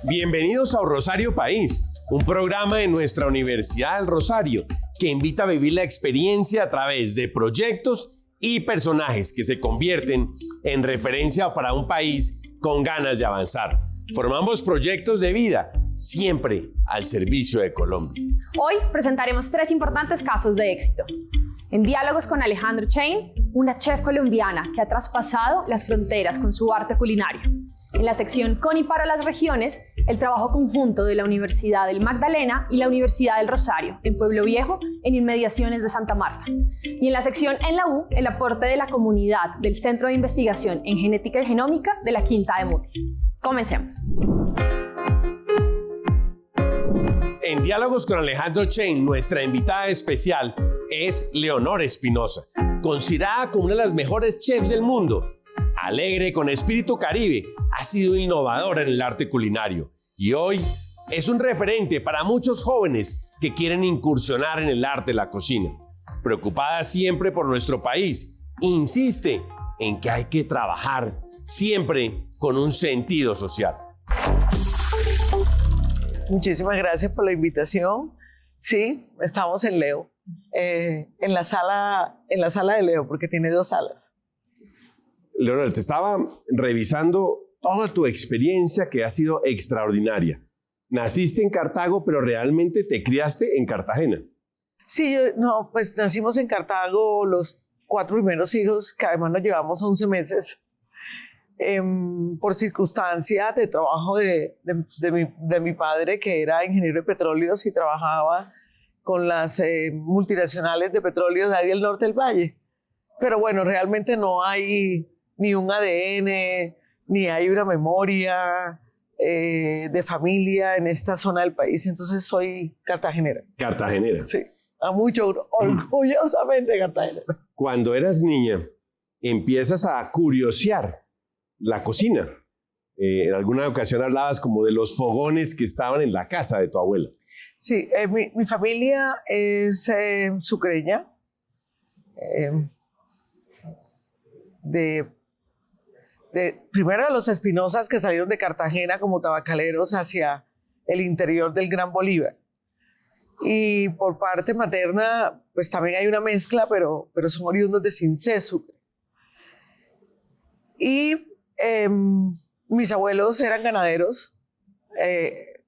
Bienvenidos a Rosario País, un programa de nuestra Universidad del Rosario que invita a vivir la experiencia a través de proyectos y personajes que se convierten en referencia para un país con ganas de avanzar. Formamos proyectos de vida, siempre al servicio de Colombia. Hoy presentaremos 3 importantes casos de éxito. En Diálogos con Alejandro Chain, una chef colombiana que ha traspasado las fronteras con su arte culinario. En la sección Con y para las regiones, el trabajo conjunto de la Universidad del Magdalena y la Universidad del Rosario, en Pueblo Viejo, en inmediaciones de Santa Marta. Y en la sección En la U, el aporte de la comunidad del Centro de Investigación en Genética y Genómica de la Quinta de Mutis. Comencemos. En Diálogos con Alejandro Chain, nuestra invitada especial es Leonor Espinosa, considerada como una de las mejores chefs del mundo. Alegre, con espíritu caribe, ha sido innovadora en el arte culinario y hoy es un referente para muchos jóvenes que quieren incursionar en el arte de la cocina. Preocupada siempre por nuestro país, insiste en que hay que trabajar siempre con un sentido social. Muchísimas gracias por la invitación. Sí, estamos en Leo, en la sala de Leo, porque tiene 2 salas. Leonor, te estaba revisando toda tu experiencia que ha sido extraordinaria. Naciste en Cartago, pero realmente te criaste en Cartagena. Sí, pues nacimos en Cartago los 4 primeros hijos, que además nos llevamos 11 meses. Por circunstancia de trabajo de mi padre, que era ingeniero de petróleos y trabajaba con las multinacionales de petróleo de ahí del norte del valle. Pero bueno, realmente no hay ni un ADN, ni hay una memoria de familia en esta zona del país. Entonces soy cartagenera. Cartagenera. Sí, a mucho orgullosamente cartagenera. Cuando eras niña, empiezas a curiosear la cocina. En alguna ocasión hablabas como de los fogones que estaban en la casa de tu abuela. Sí, mi familia es sucreña. Primero de los Espinosas, que salieron de Cartagena como tabacaleros hacia el interior del Gran Bolívar. Y por parte materna, pues también hay una mezcla, pero son oriundos de Cincé, Sucre. Y mis abuelos eran ganaderos,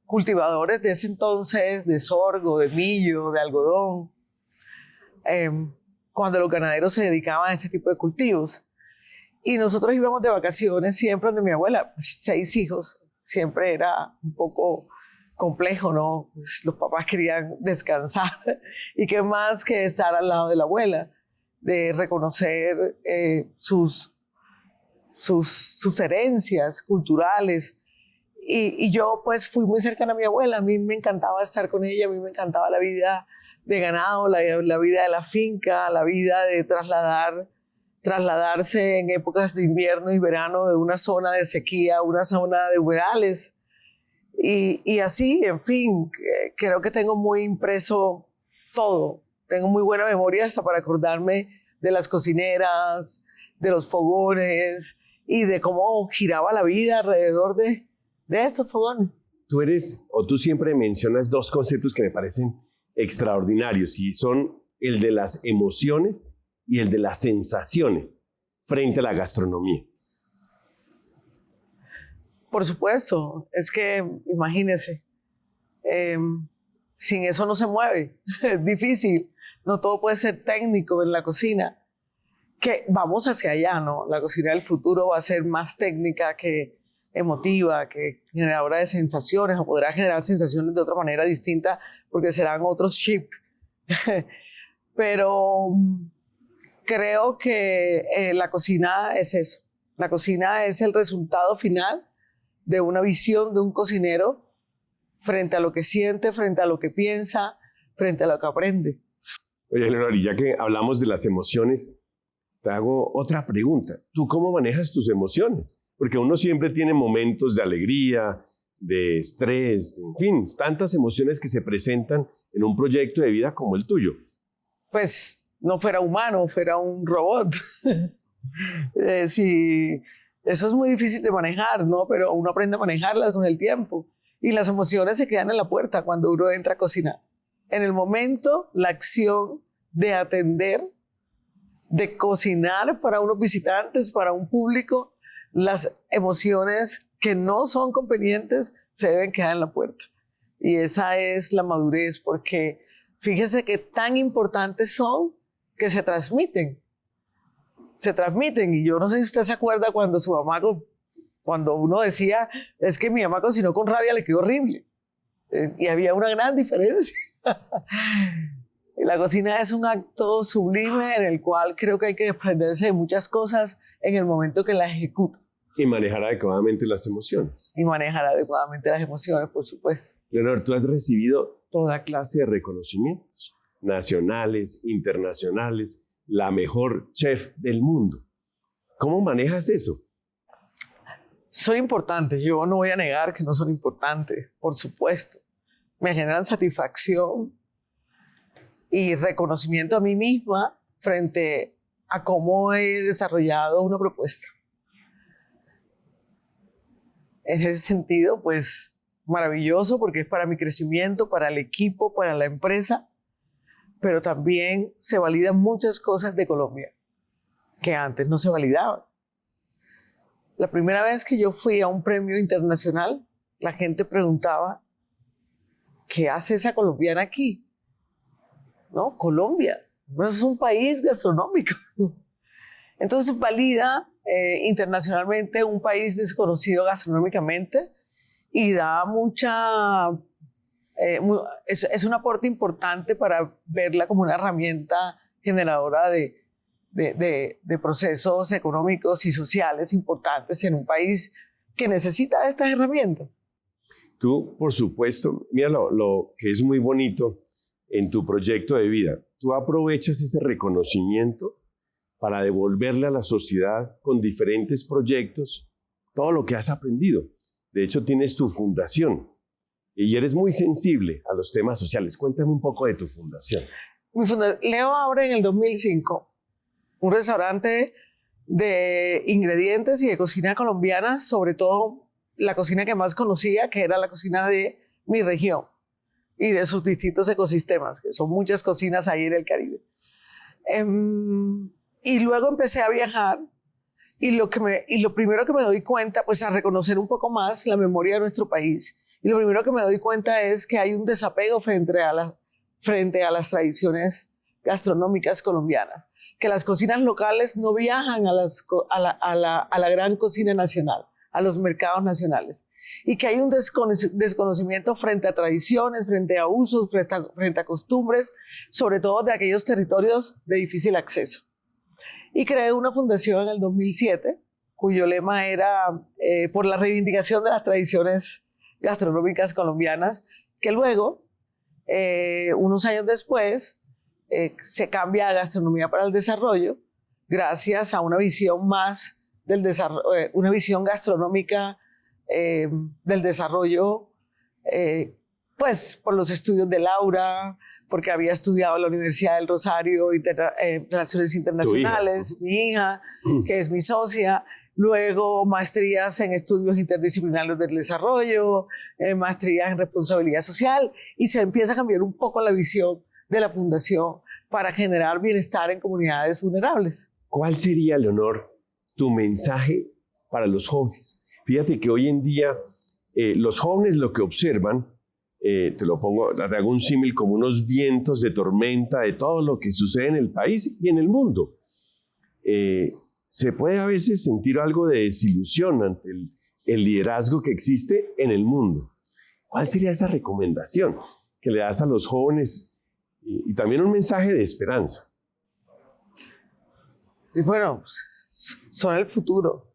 cultivadores de ese entonces, de sorgo, de millo, de algodón, cuando los ganaderos se dedicaban a este tipo de cultivos. Y nosotros íbamos de vacaciones siempre donde mi abuela, 6 hijos, siempre era un poco complejo, ¿no? Pues los papás querían descansar y qué más que estar al lado de la abuela, de reconocer sus herencias culturales. Y yo pues fui muy cercana a mi abuela, a mí me encantaba estar con ella, a mí me encantaba la vida de ganado, la vida de la finca, la vida de trasladarse en épocas de invierno y verano de una zona de sequía a una zona de humedales. Y así, en fin, creo que tengo muy impreso todo. Tengo muy buena memoria hasta para acordarme de las cocineras, de los fogones y de cómo giraba la vida alrededor de estos fogones. Tú siempre mencionas 2 conceptos que me parecen extraordinarios y son el de las emociones y el de las sensaciones frente a la gastronomía. Por supuesto, es que imagínese, sin eso no se mueve, es difícil, no todo puede ser técnico en la cocina, que vamos hacia allá, ¿no? La cocina del futuro va a ser más técnica que emotiva, que generadora de sensaciones, o podrá generar sensaciones de otra manera distinta porque serán otros chips. Pero creo que la cocina es eso. La cocina es el resultado final de una visión de un cocinero frente a lo que siente, frente a lo que piensa, frente a lo que aprende. Oye, Leonor, y ya que hablamos de las emociones, te hago otra pregunta. ¿Tú cómo manejas tus emociones? Porque uno siempre tiene momentos de alegría, de estrés, en fin, tantas emociones que se presentan en un proyecto de vida como el tuyo. Pues no fuera humano, fuera un robot. Sí, eso es muy difícil de manejar, ¿no? Pero uno aprende a manejarlas con el tiempo. Y las emociones se quedan en la puerta cuando uno entra a cocinar. En el momento, la acción de atender, de cocinar para unos visitantes, para un público, las emociones que no son convenientes se deben quedar en la puerta. Y esa es la madurez, porque fíjese que tan importantes son que se transmiten. Se transmiten, y yo no sé si usted se acuerda cuando su mamá, cuando uno decía, es que mi mamá cocinó con rabia, le quedó horrible. Y había una gran diferencia. La cocina es un acto sublime en el cual creo que hay que desprenderse de muchas cosas en el momento que la ejecuta. Y manejar adecuadamente las emociones. Y manejar adecuadamente las emociones, por supuesto. Leonor, tú has recibido toda clase de reconocimientos, nacionales, internacionales, la mejor chef del mundo. ¿Cómo manejas eso? Son importantes, yo no voy a negar que no son importantes, por supuesto. Me generan satisfacción y reconocimiento a mí misma frente a cómo he desarrollado una propuesta. En ese sentido, pues, maravilloso, porque es para mi crecimiento, para el equipo, para la empresa, pero también se validan muchas cosas de Colombia que antes no se validaban. La primera vez que yo fui a un premio internacional, la gente preguntaba, ¿qué hace esa colombiana aquí? ¿No? Colombia, no es un país gastronómico. Entonces valida internacionalmente un país desconocido gastronómicamente y da es un aporte importante para verla como una herramienta generadora de procesos económicos y sociales importantes en un país que necesita de estas herramientas. Tú, por supuesto, mira lo que es muy bonito en tu proyecto de vida. Tú aprovechas ese reconocimiento para devolverle a la sociedad con diferentes proyectos todo lo que has aprendido. De hecho, tienes tu fundación y eres muy sensible a los temas sociales. Cuéntame un poco de tu fundación. Leo abre en el 2005 un restaurante de ingredientes y de cocina colombiana, sobre todo la cocina que más conocía, que era la cocina de mi región y de sus distintos ecosistemas, que son muchas cocinas ahí en el Caribe. Y luego empecé a viajar y lo primero que me doy cuenta, pues a reconocer un poco más la memoria de nuestro país. Y lo primero que me doy cuenta es que hay un desapego frente a las tradiciones gastronómicas colombianas, que las cocinas locales no viajan a la gran cocina nacional, a los mercados nacionales, y que hay un desconocimiento frente a tradiciones, frente a usos, frente a costumbres, sobre todo de aquellos territorios de difícil acceso. Y creé una fundación en el 2007, cuyo lema era por la reivindicación de las tradiciones gastronómicas colombianas, que luego, unos años después, se cambia a Gastronomía para el Desarrollo, gracias a una visión más del desarrollo, una visión gastronómica del desarrollo, pues por los estudios de Laura, porque había estudiado en la Universidad del Rosario Relaciones Internacionales, mi hija, que es mi socia, luego maestrías en estudios interdisciplinarios del desarrollo, maestrías en responsabilidad social, y se empieza a cambiar un poco la visión de la fundación para generar bienestar en comunidades vulnerables. ¿Cuál sería, Leonor, tu mensaje para los jóvenes? Fíjate que hoy en día los jóvenes lo que observan, te hago un símil como unos vientos de tormenta de todo lo que sucede en el país y en el mundo. Se puede a veces sentir algo de desilusión ante el liderazgo que existe en el mundo. ¿Cuál sería esa recomendación que le das a los jóvenes y también un mensaje de esperanza? Y bueno, son el futuro.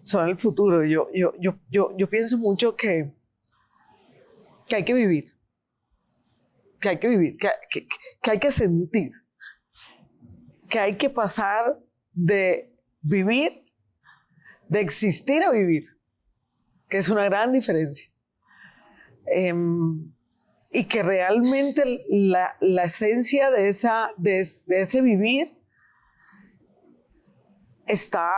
Son el futuro. Yo pienso mucho que hay que vivir. Que hay que vivir. Que hay que sentir. Que hay que pasar de vivir, de existir a vivir. Que es una gran diferencia. Y que realmente la esencia de ese vivir está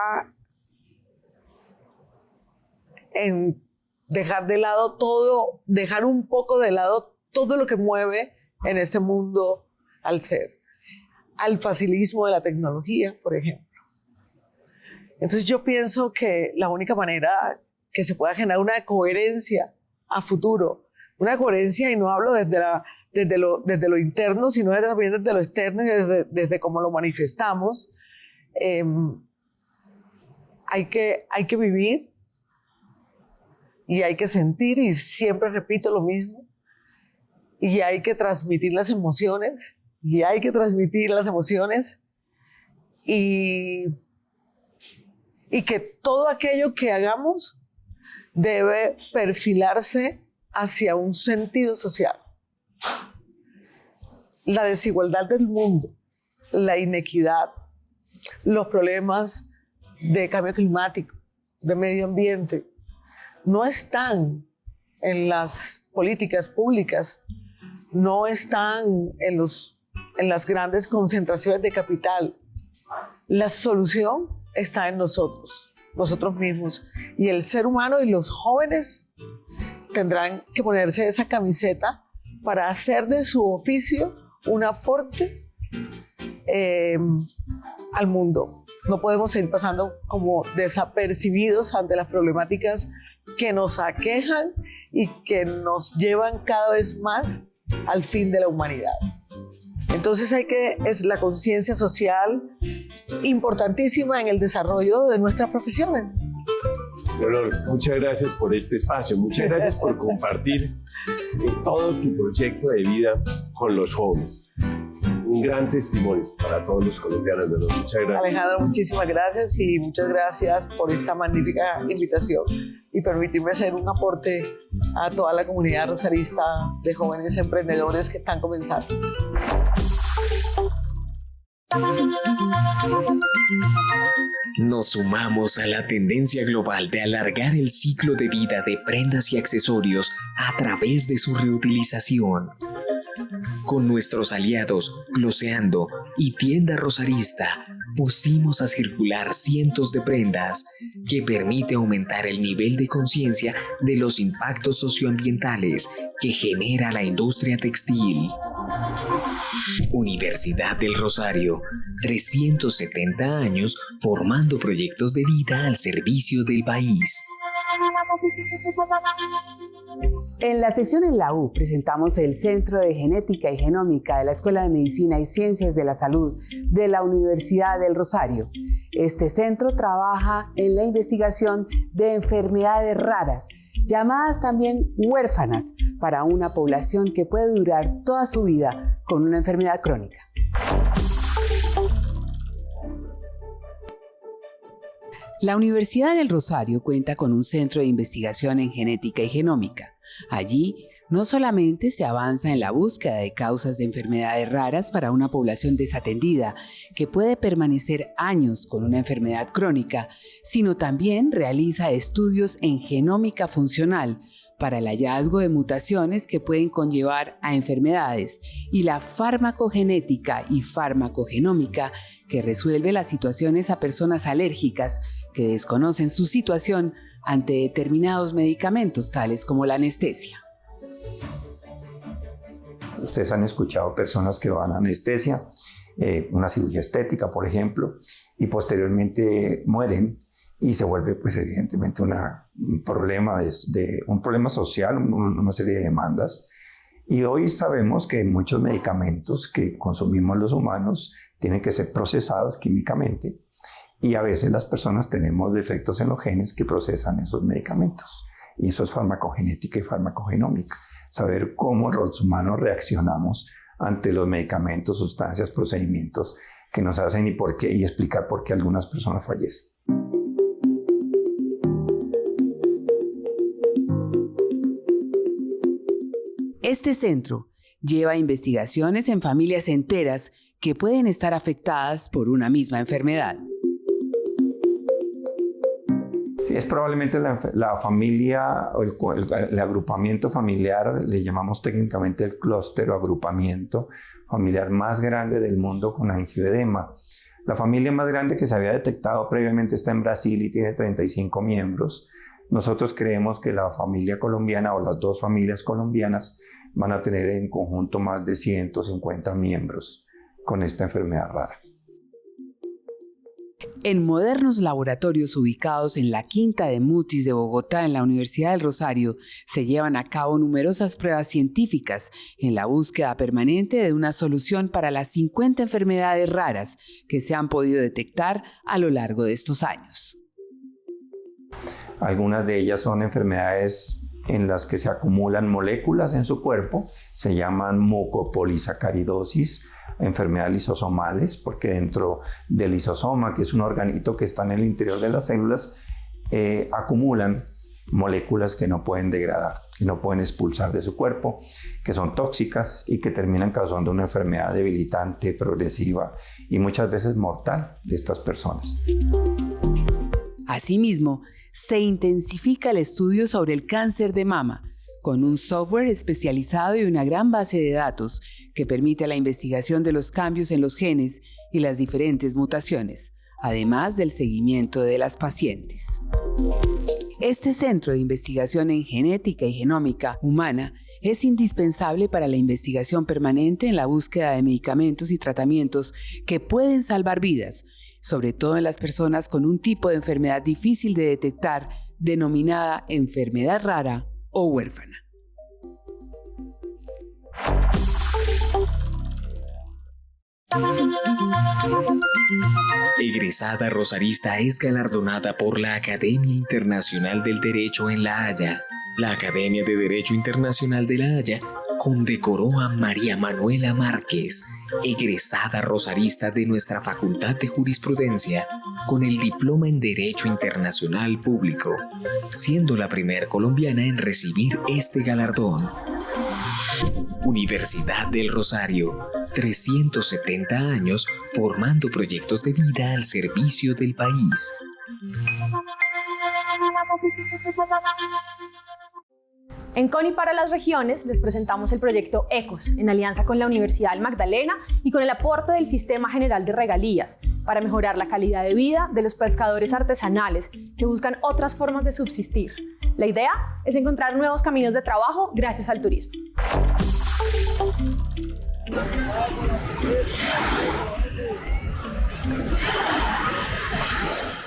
en dejar de lado todo, dejar un poco de lado todo lo que mueve en este mundo al ser, al facilismo de la tecnología, por ejemplo. Entonces yo pienso que la única manera que se pueda generar una coherencia a futuro, una coherencia, y no hablo desde lo interno, sino también desde lo externo y desde cómo lo manifestamos, hay que vivir y hay que sentir, y siempre repito lo mismo, y hay que transmitir las emociones, y que todo aquello que hagamos debe perfilarse hacia un sentido social. La desigualdad del mundo, la inequidad, los problemas de cambio climático, de medio ambiente, no están en las políticas públicas, no están en las grandes concentraciones de capital. La solución está en nosotros mismos. Y el ser humano y los jóvenes tendrán que ponerse esa camiseta para hacer de su oficio un aporte al mundo. No podemos seguir pasando como desapercibidos ante las problemáticas que nos aquejan y que nos llevan cada vez más al fin de la humanidad. Entonces es la conciencia social importantísima en el desarrollo de nuestras profesiones. Leonor, muchas gracias por este espacio, muchas gracias por compartir todo tu proyecto de vida con los jóvenes. Un gran testimonio para todos los colombianos, Leonor. Muchas gracias. Alejandro, muchísimas gracias, y muchas gracias por esta magnífica invitación y permitirme hacer un aporte a toda la comunidad rosarista de jóvenes emprendedores que están comenzando. Nos sumamos a la tendencia global de alargar el ciclo de vida de prendas y accesorios a través de su reutilización. Con nuestros aliados Gloseando y Tienda Rosarista, pusimos a circular cientos de prendas que permite aumentar el nivel de conciencia de los impactos socioambientales que genera la industria textil. Universidad del Rosario, 370 años formando proyectos de vida al servicio del país. En la sección En la U presentamos el Centro de Genética y Genómica de la Escuela de Medicina y Ciencias de la Salud de la Universidad del Rosario. Este centro trabaja en la investigación de enfermedades raras, llamadas también huérfanas, para una población que puede durar toda su vida con una enfermedad crónica. La Universidad del Rosario cuenta con un centro de investigación en genética y genómica. Allí no solamente se avanza en la búsqueda de causas de enfermedades raras para una población desatendida que puede permanecer años con una enfermedad crónica, sino también realiza estudios en genómica funcional para el hallazgo de mutaciones que pueden conllevar a enfermedades, y la farmacogenética y farmacogenómica, que resuelve las situaciones a personas alérgicas que desconocen su situación ante determinados medicamentos, tales como la anestesia. Ustedes han escuchado personas que van a anestesia, una cirugía estética, por ejemplo, y posteriormente mueren, y se vuelve, pues, evidentemente un problema social, una serie de demandas. Y hoy sabemos que muchos medicamentos que consumimos los humanos tienen que ser procesados químicamente, y a veces las personas tenemos defectos en los genes que procesan esos medicamentos. Y eso es farmacogenética y farmacogenómica. Saber cómo los humanos reaccionamos ante los medicamentos, sustancias, procedimientos que nos hacen y por qué, y explicar por qué algunas personas fallecen. Este centro lleva investigaciones en familias enteras que pueden estar afectadas por una misma enfermedad. Sí, es probablemente la familia o el agrupamiento familiar, le llamamos técnicamente el clúster o agrupamiento familiar más grande del mundo con angioedema. La familia más grande que se había detectado previamente está en Brasil y tiene 35 miembros. Nosotros creemos que la familia colombiana o las dos familias colombianas van a tener en conjunto más de 150 miembros con esta enfermedad rara. En modernos laboratorios ubicados en la Quinta de Mutis de Bogotá, en la Universidad del Rosario, se llevan a cabo numerosas pruebas científicas en la búsqueda permanente de una solución para las 50 enfermedades raras que se han podido detectar a lo largo de estos años. Algunas de ellas son enfermedades en las que se acumulan moléculas en su cuerpo, se llaman mucopolisacaridosis, enfermedades lisosomales, porque dentro del lisosoma, que es un organito que está en el interior de las células, acumulan moléculas que no pueden degradar, que no pueden expulsar de su cuerpo, que son tóxicas y que terminan causando una enfermedad debilitante, progresiva y muchas veces mortal de estas personas. Asimismo, se intensifica el estudio sobre el cáncer de mama, con un software especializado y una gran base de datos que permite la investigación de los cambios en los genes y las diferentes mutaciones, además del seguimiento de las pacientes. Este centro de investigación en genética y genómica humana es indispensable para la investigación permanente en la búsqueda de medicamentos y tratamientos que pueden salvar vidas, sobre todo en las personas con un tipo de enfermedad difícil de detectar, denominada enfermedad rara o huérfana. Egresada rosarista es galardonada por la Academia Internacional del Derecho en La Haya. La Academia de Derecho Internacional de La Haya condecoró a María Manuela Márquez, egresada rosarista de nuestra Facultad de Jurisprudencia, con el diploma en Derecho Internacional Público, siendo la primera colombiana en recibir este galardón. Universidad del Rosario, 370 años formando proyectos de vida al servicio del país. En CONI para las regiones les presentamos el proyecto ECOS, en alianza con la Universidad del Magdalena y con el aporte del Sistema General de Regalías, para mejorar la calidad de vida de los pescadores artesanales que buscan otras formas de subsistir. La idea es encontrar nuevos caminos de trabajo gracias al turismo.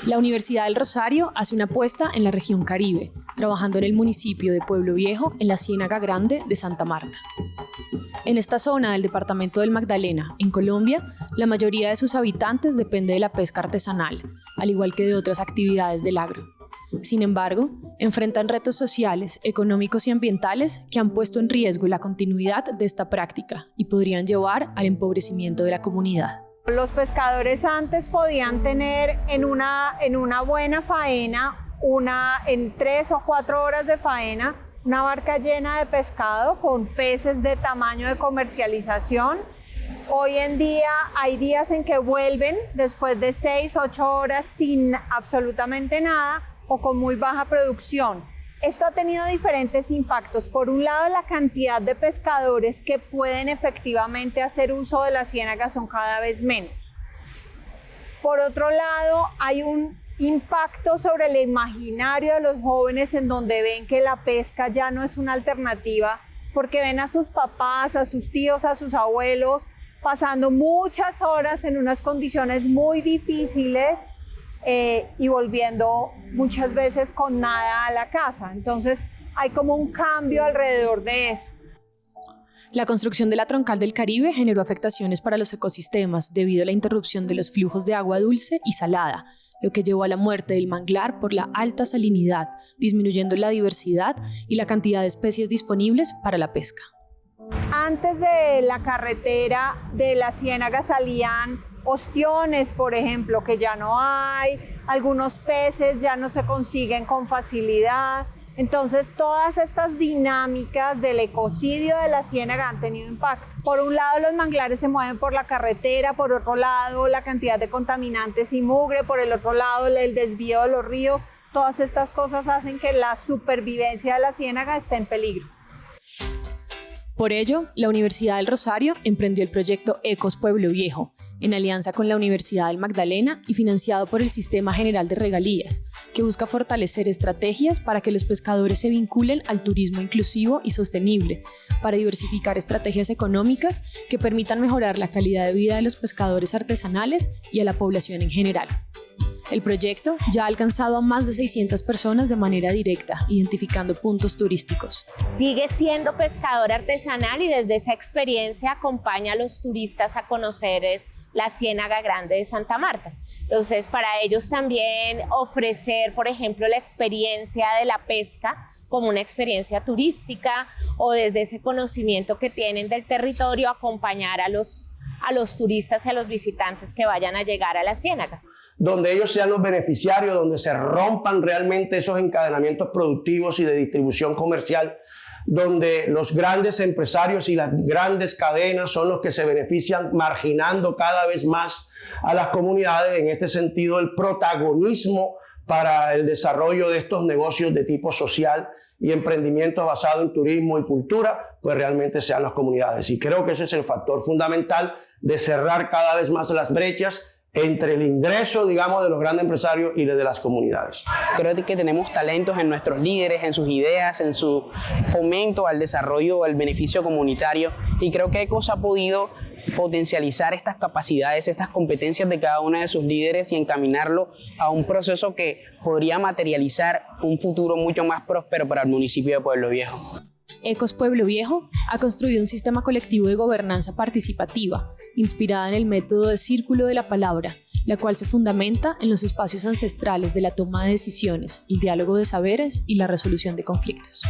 La Universidad del Rosario hace una apuesta en la región Caribe, trabajando en el municipio de Pueblo Viejo, en la Ciénaga Grande de Santa Marta. En esta zona del departamento del Magdalena, en Colombia, la mayoría de sus habitantes depende de la pesca artesanal, al igual que de otras actividades del agro. Sin embargo, enfrentan retos sociales, económicos y ambientales que han puesto en riesgo la continuidad de esta práctica y podrían llevar al empobrecimiento de la comunidad. Los pescadores antes podían tener en una buena faena, en 3 o 4 horas de faena, una barca llena de pescado con peces de tamaño de comercialización. Hoy en día hay días en que vuelven después de 6 o 8 horas sin absolutamente nada o con muy baja producción. Esto ha tenido diferentes impactos. Por un lado, la cantidad de pescadores que pueden efectivamente hacer uso de la ciénaga son cada vez menos. Por otro lado, hay un impacto sobre el imaginario de los jóvenes en donde ven que la pesca ya no es una alternativa porque ven a sus papás, a sus tíos, a sus abuelos pasando muchas horas en unas condiciones muy difíciles y volviendo muchas veces con nada a la casa. Entonces hay como un cambio alrededor de eso. La construcción de la troncal del Caribe generó afectaciones para los ecosistemas debido a la interrupción de los flujos de agua dulce y salada, lo que llevó a la muerte del manglar por la alta salinidad, disminuyendo la diversidad y la cantidad de especies disponibles para la pesca. Antes de la carretera de la ciénaga salían ostiones, por ejemplo, que ya no hay, algunos peces ya no se consiguen con facilidad. Entonces, todas estas dinámicas del ecocidio de la ciénaga han tenido impacto. Por un lado, los manglares se mueven por la carretera, por otro lado, la cantidad de contaminantes y mugre, por el otro lado, el desvío de los ríos. Todas estas cosas hacen que la supervivencia de la ciénaga esté en peligro. Por ello, la Universidad del Rosario emprendió el proyecto Ecos Pueblo Viejo, en alianza con la Universidad del Magdalena y financiado por el Sistema General de Regalías, que busca fortalecer estrategias para que los pescadores se vinculen al turismo inclusivo y sostenible, para diversificar estrategias económicas que permitan mejorar la calidad de vida de los pescadores artesanales y a la población en general. El proyecto ya ha alcanzado a más de 600 personas de manera directa, identificando puntos turísticos. Sigue siendo pescador artesanal y desde esa experiencia acompaña a los turistas a conocer la Ciénaga Grande de Santa Marta. Entonces, para ellos también ofrecer, por ejemplo, la experiencia de la pesca como una experiencia turística o desde ese conocimiento que tienen del territorio, acompañar a los turistas y a los visitantes que vayan a llegar a la Ciénaga. Donde ellos sean los beneficiarios, donde se rompan realmente esos encadenamientos productivos y de distribución comercial, donde los grandes empresarios y las grandes cadenas son los que se benefician, marginando cada vez más a las comunidades. En este sentido, el protagonismo para el desarrollo de estos negocios de tipo social y emprendimientos basados en turismo y cultura, pues realmente sean las comunidades. Y creo que ese es el factor fundamental de cerrar cada vez más las brechas entre el ingreso, digamos, de los grandes empresarios y el de las comunidades. Creo que tenemos talentos en nuestros líderes, en sus ideas, en su fomento al desarrollo, al beneficio comunitario, y creo que ECOS ha podido potencializar estas capacidades, estas competencias de cada uno de sus líderes y encaminarlo a un proceso que podría materializar un futuro mucho más próspero para el municipio de Pueblo Viejo. Ecos Pueblo Viejo ha construido un sistema colectivo de gobernanza participativa, inspirada en el método de círculo de la palabra, la cual se fundamenta en los espacios ancestrales de la toma de decisiones, el diálogo de saberes y la resolución de conflictos.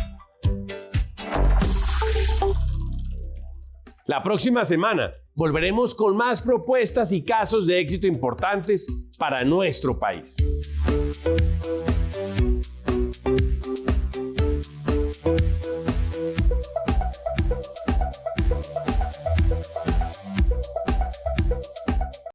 La próxima semana volveremos con más propuestas y casos de éxito importantes para nuestro país.